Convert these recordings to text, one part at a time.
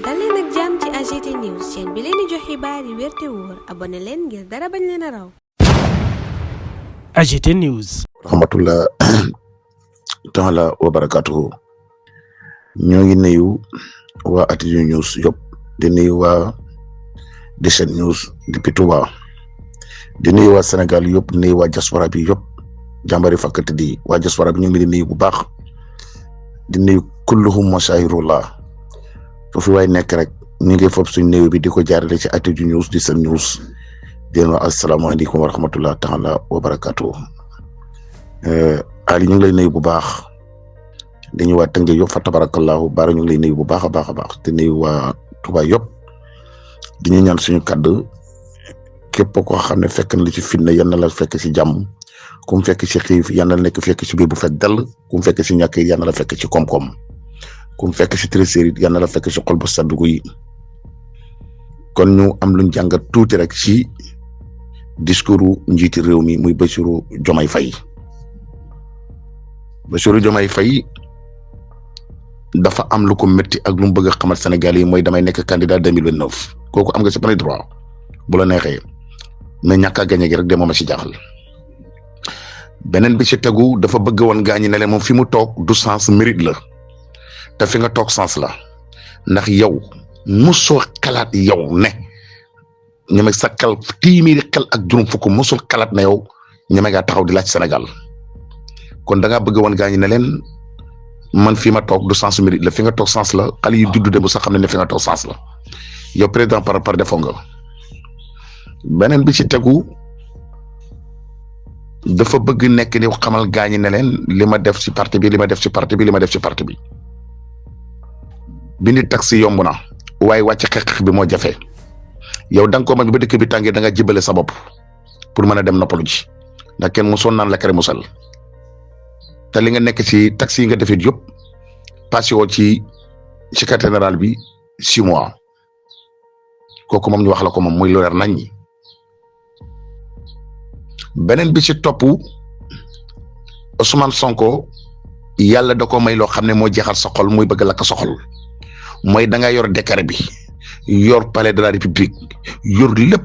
dal leen ak jàmm ci AGT News chaîne bi leen di jox xibaar yi wér te wóor abonné leen ngir dara bañ leen a raw. AGT News. rahmatullah taala wa barakatuhu ñoo ngi nuyu waa AGT News yëpp di nuyu waa Deschet News depuis Touba di nuyu waa Sénégal yëpp di nuyu waa diaspora bi yëpp jàmbari fakkati di waa diaspora bi ñu ngi leen di nuyu bu baax di nuyu kulluhum masahirullah foofu waay nekk rek ñu ngi foofu suñ néew bi di ko jaarale ci AGT News di Deschet News di leen wax asalaamaaleykum wa rahmatullah taala wa barakatuh Ali ñu ngi lay nuyu bu baax di ñu waa Tëngéej yëpp fa tabarakallahu baara ñu ngi lay nuyu bu baax a baax a baax di nuyu waa Touba yëpp di ñu ñaan suñu kaddu képp koo xam ne fekk na li ci fitna yal na la fekk ci jàmm ku mu fekk ci xiif yal na nekk fekk ci biir bu fekk dell ku mu fekk ci ñàkk yal na la fekk ci koom-koom ku mu fekk ci trésor yal na la fekk ci xol bu sedd guy kon ñu am luñ jàngat tuuti rek ci discours njiiti réew mi muy Bassirou Diomaye Faye Bassirou Diomaye Faye dafa am lu ko métti ak lu mu bëgg a xamal Sénégal yi mooy damay nekk candidat 2029 kooku am nga ci plein droit bu la neexee mais ñàkk a gagné gi rek de moom a ci jaaxal beneen bi ci tegu dafa bëgg woon gaañi ne leen moom fi mu toog du sens mérite la te fi nga toog sens la ndax yow mosoo xalaat yow ne ñeme sa xel téeméeri xel ak juróom fukk mosul xalaat ne yow ñeme ngaa taxaw di laaj Sénégal kon da ngaa bëgg woon gaañi ne leen man fi ma toog du sens mérite la fi nga toog sens la xale yi juddu dem sax xam ne fi nga toog sens la yow président par défaut nga beneen bi ci tegu dafa bëgg nekk ni xamal gaañi ne leen li ma def ci parti bi li ma def ci parti bi li ma def ci parti bi bindi taxi yomb na waaye wàcc xeex bi moo jafe yow da nga ko mën ba dëkk bi tàngee da nga jibale sa bopp pour mën a dem noppalu ji ndax kenn mosoon naan la kere musal te li nga nekk ci taxi yi nga defit yëpp passé woo ci secrétaire général bi 6 mois kooku moom ñu wax la ko moom muy lu leer nañ ñi beneen bi ci topp Ousmane Sonko yàlla da ko may loo xam ne moo jeexal sa xol muy bëgg lakk sa xol mooy da nga yor décret bi yor palais de la république yor lépp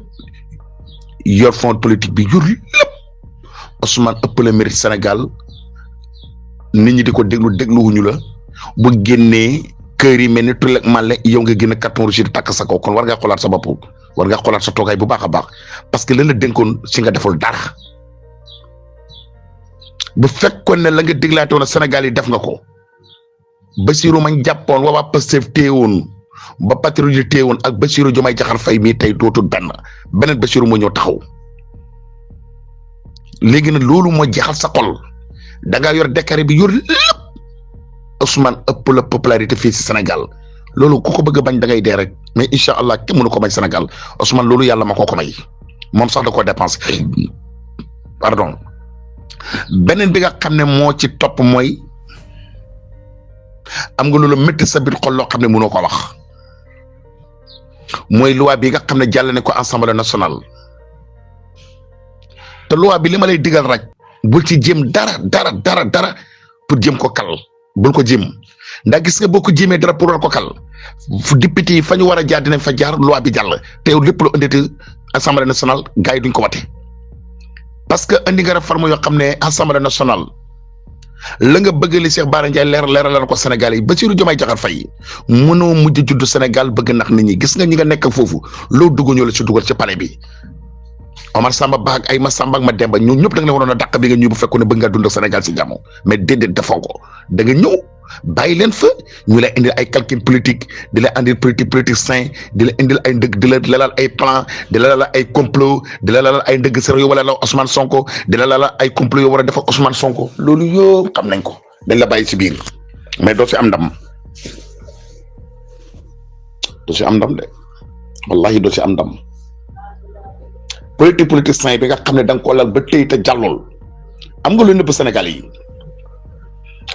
yor fond politique bi yor lépp Ousmane ëpp la mérite Sénégal nit ñi di ko dégluwuñu la bu génnee kër yi mel ni tulleeg màlle yow nga génn carton rouge di takk sa kaw kon war ngaa xoolaat sa bopp war ngaa xoolaat sa toogaay bu baax a baax parce que lan la dénkoon si nga deful dara bu fekkoon ne la nga déglaate woon Sénégal yi def nga ko Bassirou mañ jàppoon waa Pastef téewoon ba patriote yi téewoon ak Bassirou Diomaye Diakhar Faye mii tey dootul beneen Bassirou moo ñëw taxaw léegi nag loolu moo jeexal sa xol da ngaa yor décret bi yor lépp Ousmane ëpp la popularité fii si Sénégal loolu ku ko bëgg a bañ da ngay dee rek mais incha allah kenn mënu ko bañ Sénégal Ousmane loolu yàlla ma ko may moom sax da koo dépensé pardon beneen bi nga xam ne moo ci topp mooy am nga loolu métti sa biir xol loo xam ne mënoo ko wax mooy loi bi nga xam ne jàll ne ko assemblée nationale te loi bi li ma lay digal rek bul ci jéem dara pour jéem ko kal bul ko jéem ndax gis nga boo ko jéemee dara pour war ko kal fu député yi fa ñu war a jaar dinañ fa jaar loi bi jàll te yow lépp lu inditi assemblée nationale gars yi duñ ko wate parce que indi nga réforme yoo xam ne assemblée nationale la nga bëgg li Cheikh Bara Ndiaye leeral ko Sénégal yi Bassirou Diomaye Diakhar Faye mënoo mujj juddu Sénégal bëgg nax nit ñi gis nga ñi nga nekk foofu loo dugg ñoo la ci dugal ci palais bi Omar Samba Ba ak ay ma Samba ak ma Demba ñoo ñëpp da nga leen waroon a dàq bi nga ñëw bu fekkoon ne bëgg ngaa dund Sénégal si jàmm mais déedéet defoo ko da nga ñëw bàyyi leen fa ñu lay indil ay calcul politique di la indil politique sain di la indil ay ndëgg di la lalal ay plan di la lalal ay complot di la lalal ay ndëgg sër yoo wala la Ousmane Sonko di la lalal ay complot yoo war a def ak Ousmane Sonko loolu yëpp xam nañ ko dañ la bàyyi si biir mais doo si am ndam de wallahi doo si am ndam politique sain bi nga xam ne da nga ko lal ba tey te jàllul am nga lu nëbb Sénégal yi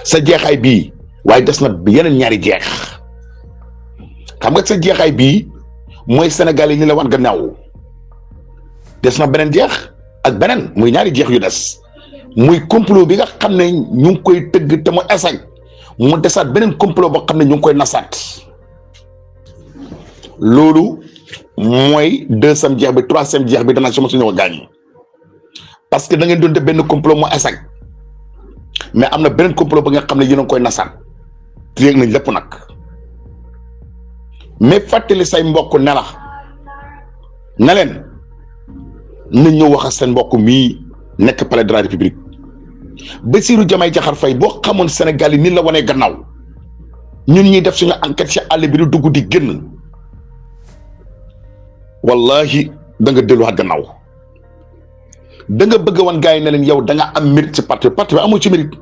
sa jeexaay bii waaye des na yeneen ñaari jeex xam nga sa jeexaay bii mooy Sénégal yi ñu la wan gannaaw des na beneen jeex ak beneen muy ñaari jeex yu des muy complot bi nga xam ne ñu ngi koy tëgg te mu esag mu desaat beneen complot boo xam ne ñu ngi koy nasaat loolu mooy deuxième jeex bi troisième jeex bi danaa si mos a ñëw a gaañ parce que da ngeen doon def benn complot mu échec mais am na beneen complot ba nga xam ne yéen a ngi koy nasaat yéeg nañ lépp nag mais fàttali say mbokk ne la na leen na ñëw wax ak seen mbokk mii nekk palais de la république Bassirou Diomaye Diakhar Faye boo xamoon Sénégal yi ni la wanee gannaaw ñun ñuy def suñu enquête ci àll bi di dugg di génn wallahi da nga delluwaat gannaaw da nga bëgg wan gars yi ne leen yow da nga am mérite ci parti bi amoo ci mérite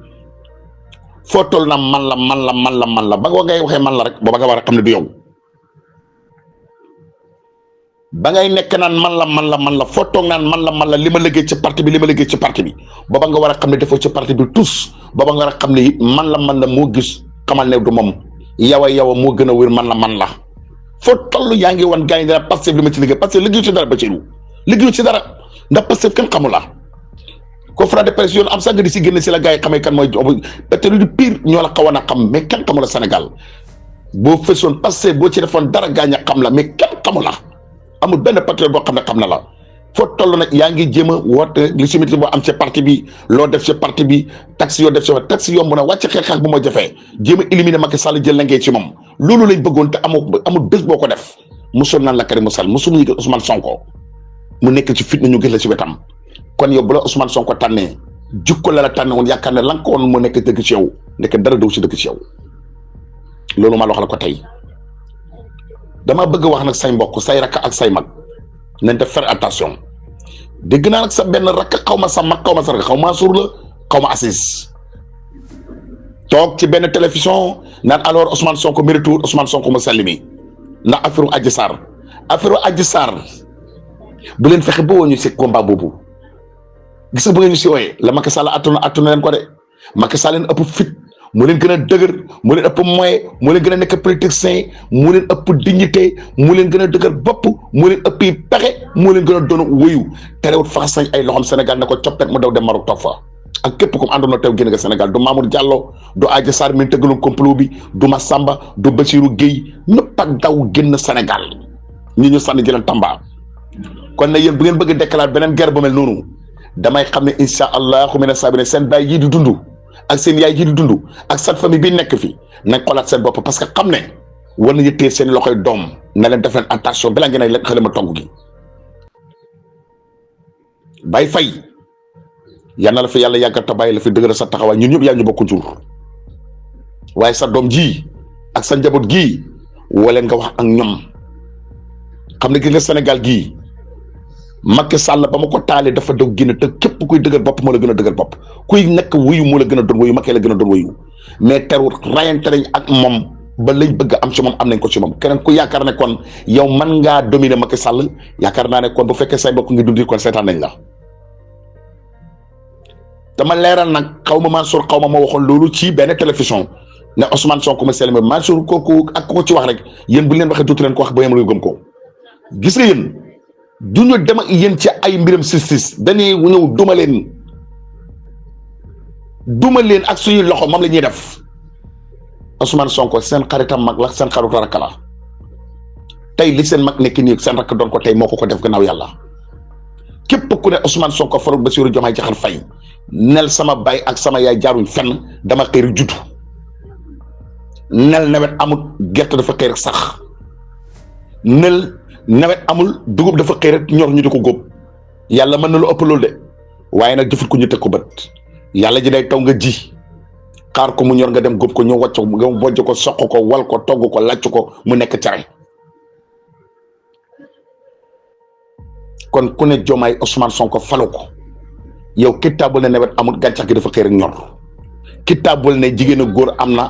foo toll na man la ba nga ngay waxee man la rek booba nga war a xam ne du yow ba ngay nekk naan man la foo toog naan man la li ma liggéey ci parti bi booba nga war a xam ne defoo ci parti bi tous booba nga war a xam ne it man la moo gis xamal ne du moom yow a moo gën a wér man la foo toll yaa ngi wan gars yi ne Pastef li ma ci liggéey parce que liggéeyu ci dara ba ci liggéeyu ci dara ndax Pastef kenn xamul la conférence de presse yoon am sax nga di si génn si la gars yi xamee kan mooy peut-être du pire ñoo la xawoon a xam mais kenn xamul la Sénégal boo fesoon Pastef boo ci defoon dara gaañ a xam la mais kenn xamul la amul benn patriote boo xam ne xam na la foo toll nag yaa ngi jéem a woote li simit boo am ci parti bi loo def ci parti bi taxe yoo def ci taxe yomb na wàcc xeex bu moo jafee jéem a éliminer Macky Sall jël la ngay ci moom loolu lañ bëggoon te amul bés boo ko def mosul naan la Karim Sall mosul ñu gis Ousmane Sonko mu nekk ci fitna ñu gis la ci wetam kon yow bu la Ousmane Sonko tànnee jukko la tànne woon yaakaar ne la nga ko woon mu nekk dëgg ci yow nekk dara daw ci dëgg ci yow loolu ma la wax la ko tey dama bëgg wax nag say mbokk say rakk ak say mag nañ def faire attention dégg naa nag sa benn rakk xaw ma sa mag xaw ma sa rakk xaw ma suur la xaw ma assise toog ci benn télévision naan alors Ousmane Sonko mérite Ousmane Sonko mu sell mi ndax affaire Adji Sarr bu leen fexe ba woo ñu si combat boobu gis nga bu ngeen ñu si wooyee la Macky Sall attuna leen ko de Macky Sall leen ëpp fit moo leen gën a dëgër moo leen ëpp moyen moo leen gën a nekk politicien moo leen ëpp dignité moo leen gën a dëgër bopp moo leen ëpp pexe moo leen gën a doon wëyu terewut faxas nañ ay loxoom Sénégal ne ko coppet mu daw dem Maroc toog fa ak képp comme àndoon na teew génn nga Sénégal du Mamour Diallo du Adji Sarr mi tëggaloon complot bi du Massamba du Bassirou Gueye ñëpp ak daw génn Sénégal ñu sànni jëleen Tamba kon nag yéen bu ngeen bëgg a déclarer beneen guerre bu mel noonu damay xam ne incha allahu mina sabine seen baay yi di dund ak seen yaay ji di dund ak seen famille bi nekk fi nañ xoolaat seen bopp parce que xam ne war nañu téye seen loxoy doom na leen def leen attention balaa ngeen leen xale ma togg gi Baye Faye yal na la fi yàlla yàggal te bàyyi la fi dëgëral sa taxawaay ñun ñëpp yaa ñu bokk jur waaye sa doom ji ak sa njaboot gii woo leen nga wax ak ñoom xam ne gis nga Sénégal gii Macky Sall ba ma ko taalee dafa daw génn te képp kuy dëgër bopp moo la gën a dëgër bopp kuy nekk wuyu moo la gën a doon wuyu Macky la gën a doon wuyu mais terewul rayante nañ ak moom ba lañ bëgg am ci moom am nañ ko ci moom keneen ku yaakaar ne kon yow man ngaa dominer Macky Sall yaakaar naa ne kon bu fekkee say mbokk ngi dundi kon seetaan nañ la dama leeral nag xaw ma Mansour xaw ma waxoon loolu ci benn télévision ne Ousmane Sonko ma selma Mansour kooku ak ko ci wax rek yéen bu leen waxee tuuti leen ko wax ba yéen gëm ko gis nga yéen du ñu dem ak yéen ci ay mbiram justice dañuy ñëw duma leen ak suñuy loxo moom la ñuy def Ousmane Sonko seen xaritam mag la seen xaritu rakk la tey li seen mag nekk nii seen rakk doon ko tey moo ko def gannaaw yàlla képp ku ne Ousmane Sonko faru Bassirou Diomaye Diakhar Faye nel sama baay ak sama yaay jaaruñ fenn dama xëy rek juddu nel nawet amul gerte dafa xëy rek sax nel nawet amul dugub dafa xëy rek ñor ñu di ko góob yàlla mën na lu ëpp loolu de waaye nag jëfut ko ñu teg ko bët yàlla ji day taw nga ji xaar ko mu ñor nga dem góob ko ñu wàcc ko nga bojj ko soq ko wal ko togg ko làcc ko mu nekk cere kon ku ne Diomaye Ousmane Sonko falu ko yow kitaabul ne nawet amul gàncax gi dafa xëy rek ñor kitaabul ne jigéen ak góor am na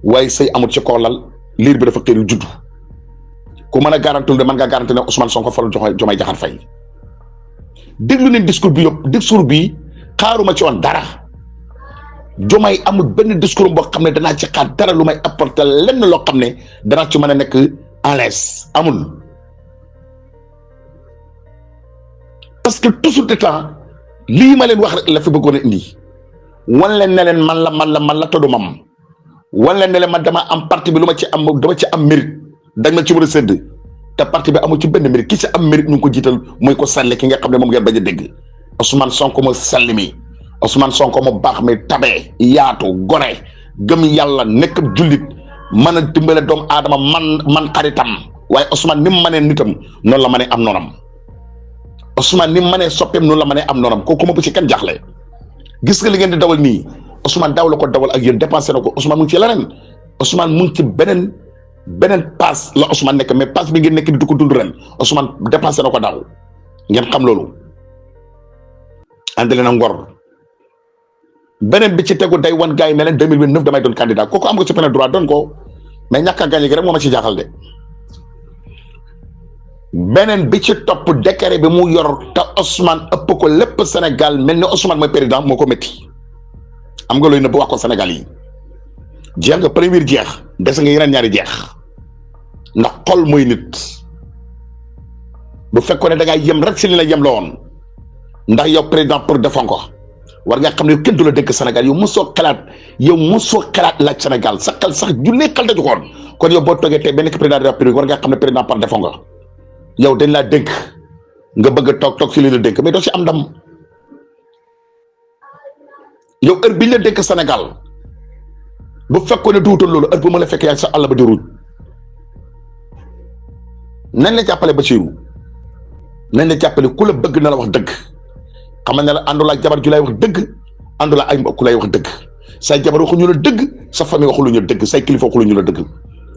waaye sëy amul ci kaw lal liir bi dafa xëy rek juddu ku mën a garantul de mën ngaa garanti ne Ousmane Sonko falu Diomaye Diakhar Faye déglu ne discours bi xaaruma ci woon dara Diomaye amul benn discours boo xam ne danaa ci xaar dara lu may apporter lenn loo xam ne danaa ci mën a nekk en l'aise amul parce que toujours de temps lii ma leen wax rek la fi bëggoon a indi wan leen ne leen man la toddu mam wan leen ne leen man dama am parti bi lu ma ci am dama ci am mérite dañ ma ci war a sédd te parti bi amul ci benn mérite ki ci am mérite ñu ngi ko jiital muy ko sàlli ki nga xam ne moom ngeen bañ a dégg Ousmane Sonko mu sàlli mi Ousmane Sonko mu baax mi tabee yaatu gore gëm yàlla nekk jullit mën a dimbale doomu aadama man xaritam waaye Ousmane ni mu mënee nitam noonu la mënee am noonam Ousmane ni mu mënee soppeem noonu la mënee am noonam kooku ma bu ci kenn jaaxle gis nga li ngeen di dawal nii Ousmane daaw la ko dawal ak yéen dépensé na ko Ousmane mu ngi ci leneen Ousmane mu ngi ci beneen passe la Ousmane nekk mais passe bi ngeen nekk di ko dund ren Ousmane dépensé na ko daaw ngeen xam loolu àndale na ngor beneen bi ci tegu day wan gars yi ne leen 2029 damay doon candidat kooku am nga ci plein droit doon ko mais ñàkk a gagné gi rek moo ma ci jaaxal de beneen bi ci topp décret bi mu yor te Ousmane ëpp ko lépp Sénégal mel ni Ousmane mooy président moo ko métti am nga looy nëbb wax ko Sénégal yi jeex nga premier jeex des nga yeneen ñaari jeex ndax xol mooy nit bu fekkoon ne da ngaa yem rek si li la yem la woon ndax yow président pour defon ko war nga xam ne kenn du la dégg Sénégal yow mosoo xalaat laaj Sénégal sa xel sax junne xel daju koon kon yow boo toogee tey benn président de la République war nga xam ne président par defon nga yow dañ laa dénk nga bëgg a toog si li la dénk mais doo si am ndam yow heure bi ñu la dénk Sénégal bu fekkoon ne duutoon loolu heure bu ma la fekk yaa sa àll ba di ruuj nañ la jàppale Bassirou nañ la jàppale ku la bëgg na la wax dëgg xamal ne la àndul ak jabar ju lay wax dëgg àndul ak ay mbokk lay wax dëgg say jabar waxuñu la dëgg sa famille waxuñu la dëgg say kilifa waxuñu la dëgg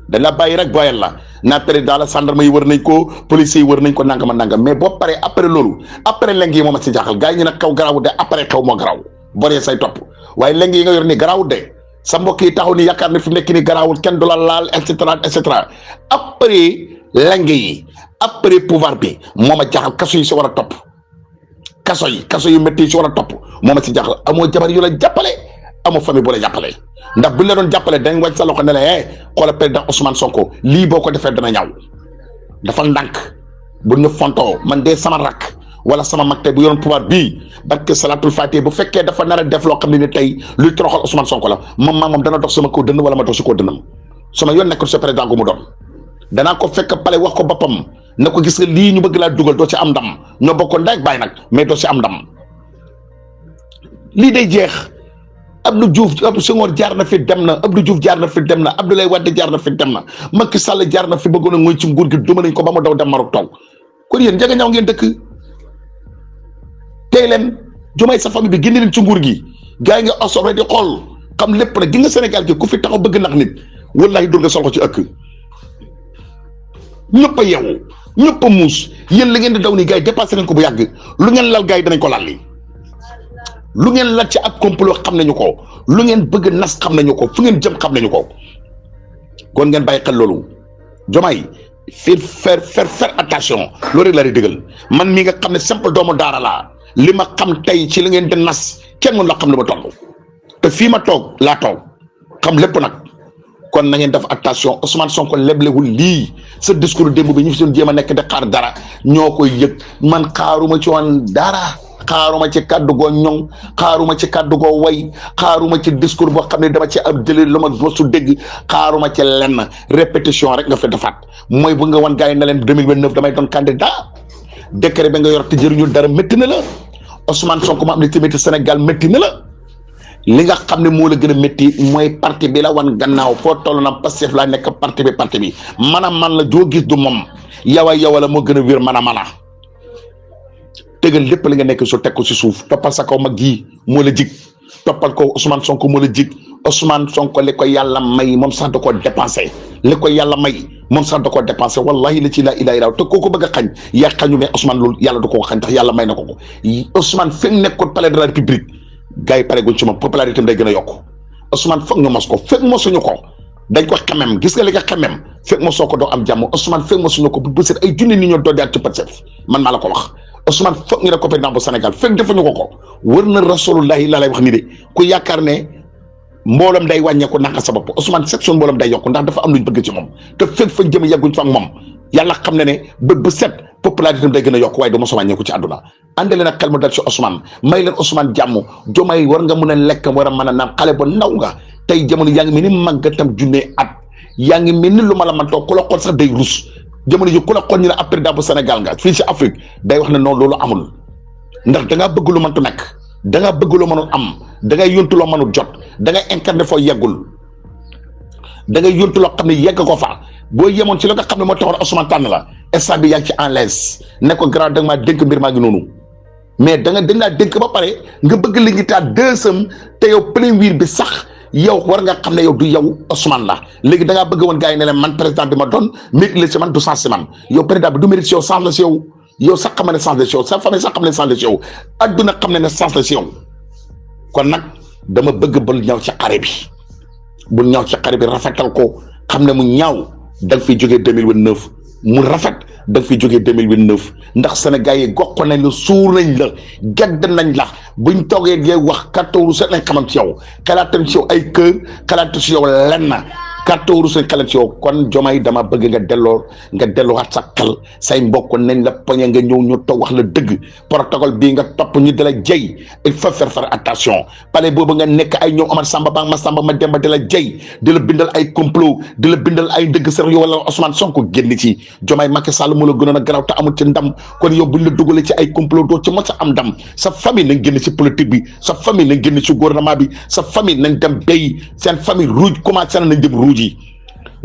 dañ la bàyyi rek boyal la naa président la gendarme yi wër nañ ko police yi wër nañ ko nangam mais boo paree après loolu après leng yi moom a ci jaaxal gars yi ñu ne xaw garaawut de après xaw moo garaaw boree say topp waaye leng yi nga yor ni garaawut de sa mbokk yi taxaw ni yaakaar ne fi mu nekk ni garaawul kenn du la laal et cetera après leng yi après pouvoir bi moom a jaaxal kaso yi si war a topp kaso yu métti yi si war a topp moom a ci jaaxal amoo jabar yu la jàppale amoo famille bu la jàppale ndax buñ la doon jàppale dañ wàcc sa loxo ne la xoola président Ousmane Sonko lii boo ko defee dana ñaaw dafa ndànk bu ñu fontoo man de sama rakk wala sama mag tey bu yoroon pouvoir bii barke salatul fatiha bu fekkee dafa nar a def loo xam ne ni tey luy toroxal Ousmane Sonko la moom dana dox sama kaw dënn wala ma dox si kaw dënnam sama yoon nekkul sa président gu mu doon danaa ko fekk pale wax ko boppam na ko gis nga lii ñu bëgg laa dugal doo ci am ndam ñoo bokkoon ndey ak baay nag mais doo ci am ndam lii day jeex. Abdou Diouf Senghor jaar na fi dem na Abdou Diouf jaar na fi dem na Abdoulaye Wade jaar na fi dem na Macky Sall jaar na fi bëggoon a ngoy ci nguur gi duma nañ ko ba mu daw dem Maroc toog kon yéen njëga ñaw ngeen dëkk tey leen Diomaye sa famille bi génne leen ci nguur gi gars yi nga osobé di xool xam lépp nag gi nga Sénégal gi ku fi taxaw bëgg nax nit wallahi dur nga sol ko ci ëkk ñëpp a yeewu ñëpp a muus yéen la ngeen di daw nii gars yi dépassé nañ ko bu yàgg lu ngeen lal gars yi danañ ko lalli lu ngeen la ci ab complot xam nañu ko lu ngeen bëgg nas xam nañu ko fu ngeen jëm xam nañu ko kon ngeen bàyyi xel loolu Diomaye faire attention loolu rek la di dëggal man mi nga xam ne simple doomu daara laa li ma xam tey ci li ngeen di nas kenn mën la xam ne ma toll te fii ma toog laa toog xam lépp nag kon na ngeen def attention Ousmane Sonko leblewul lii sa discours démb bi ñu fi doon jéem a nekk di xaar dara ñoo koy yëg man xaaruma ci woon dara. xaaruma ci kàddu goo ñoŋ xaaruma ci kàddu goo way xaaruma ci discours boo xam ne dama ci ab jëlee lu ma mosu dégg xaaruma ci lenn répétition rek nga fi defaat mooy bu nga wan gars yi ne leen 2029 damay doon candidat décret ba nga yor te jëriñu dara métti na la Ousmane Sonko ma am ne tamit Sénégal métti na la li nga xam ne moo la gën a métti mooy parti bi la wan gannaaw foo toll na Pastef laa nekk parti bi man la joo gis du moom yawa la moo gën a wér man a tegal lépp li nga nekk su teg ko si suuf toppal sa kaw mag ji moo la jig toppal ko Ousmane Sonko moo la jig Ousmane Sonko li ko yàlla may moom sax da koo dépensé wallahi la ci la ilaha illa te kooku bëgg a xañ yaa xañu mais Ousmane loolu yàlla du ko xañ tax yàlla may na ko Ousmane fekk nekkoon palais de la République gars yi pare guñ ci moom popularité am day gën a yokk Ousmane foog ñu mos ko fekk mosuñu ko dañ ko xemem gis nga li nga xemem fekk mosoo ko doo am jàmm Ousmane fekk mosuñu ko bu bësét ay junni ni ñoo doon ci Pastef man maa la ko wax Ousmane foog ñu ne ko président bu Sénégal fekk defuñu ko wër na rasulullahi laa lay wax ni de ku yaakaar ne mbooloom day wàññeeku naka sa bopp Ousmane section mbooloom day yokku ndax dafa am luñ bëgg ci moom te fekk fa jëm yegguñ fa ak moom yàlla xam ne bët bu set popularité day gën a yokk waaye du mos a wàññeeku ci àdduna àndale nag xel mu dal ci Ousmane may leen Ousmane jàmm Diomaye war nga mën a lekk war a mën a naan xale ba ndaw nga tey jamono yaa ngi mel ni màggatam junne at yaa ngi mel ni lu ma la man toog ku la xool sax day rus jamono ji ku la xool ñu ne ab président bu Sénégal nga fii si Afrique day wax ne noonu loolu amul ndax da ngaa bëgg lu mëntu nekk da ngaa bëgg lu mënul am da ngay yóntu loo mënul jot da ngay incarné foo yeggul da ngay yóntu loo xam ne yegg ko fa boo yemoon ci la nga xam ne moo taxoon Ousmane tànn la instant bi yaa ngi ci en l'aise ne ko grand da nga maa dénk mbir maa ngi noonu mais dañ laa dénk ba pare nga bëgg li ngi taat deuxième te yow premier bi sax yow war nga xam ne yow du yow Ousmane la léegi da ngaa bëgg woon gars yi ne leen man président bi ma doon mérite la si man du sens si man yow président bi du mérite si yow sens la si yow yow sax xam ne sens la si yow sa famille sax xam ne sens la si yow adduna xam ne sens la si yow kon nag dama bëgg bul ñëw ci xare bi bul ñëw ci xare bi rafetal ko xam ne mu ñaaw da nga fiy jógee 2029 mu rafet da nga fiy jógee 2029 ndax Sénégal yi gox nañ la suur nañ la gedd nañ la buñ toogee ngay wax kàttawru set lañ xamam ci yow xalaatan ci yow ay kër xalaatu ci yow lenn kàttawru seen xalaat ci yow kon Diomaye dama bëgg nga delloowaat sa xel say mbokk nañ la poñe nga ñëw ñu toog wax la dëgg protocole bii nga topp ñu di la jëy il faut faire attention palais boobu nga nekk ay ñoom Omar Samba ba ma Samba ma Demba di la jëy di la bindal ay complot di la bindal ay ndëgg sër yow wala Ousmane Sonko génn ci Diomaye Macky Sall mu la gënoon a garaaw te amul ci ndam kon yow buñ la dugalee ci ay complot doo ci mën sa am ndam sa famille nañ génn ci politique bi sa famille nañ génn ci gouvernement bi sa famille nañ dem béy seen famille ruuj commencé nañ dem ruuj yi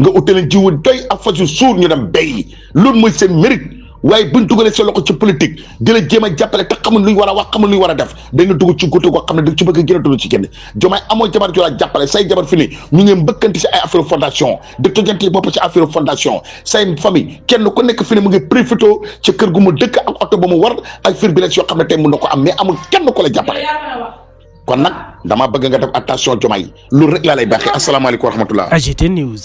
nga utale jiwu doy ak fas yu suur ñu dem béy loolu mooy seen mérite waaye buñ dugalee seen loxo ci politique di la jéem a jàppale te xamul luñ war a wax xamul luñ war a def dañ la dugg ci guddi goo xam ne da ci bëgg a génn dugg ci génn Diomaye amoo jabar ju la jàppale say jabar fi ni ñu ngi mbëkkanti si ay affaire fondation di tojante bopp ci affaire fondation say famille kenn ku nekk fi ne mu ngi profité ci kër gu mu dëkk ak oto ba mu war ak firbilès yoo xam ne tey mun na ko am mais amul kenn ko la jàppale kon nag dama bëgg nga def attention Diomaye loolu rek laa lay baaxee asalaamaaleykum wa rahmatullah AGT News.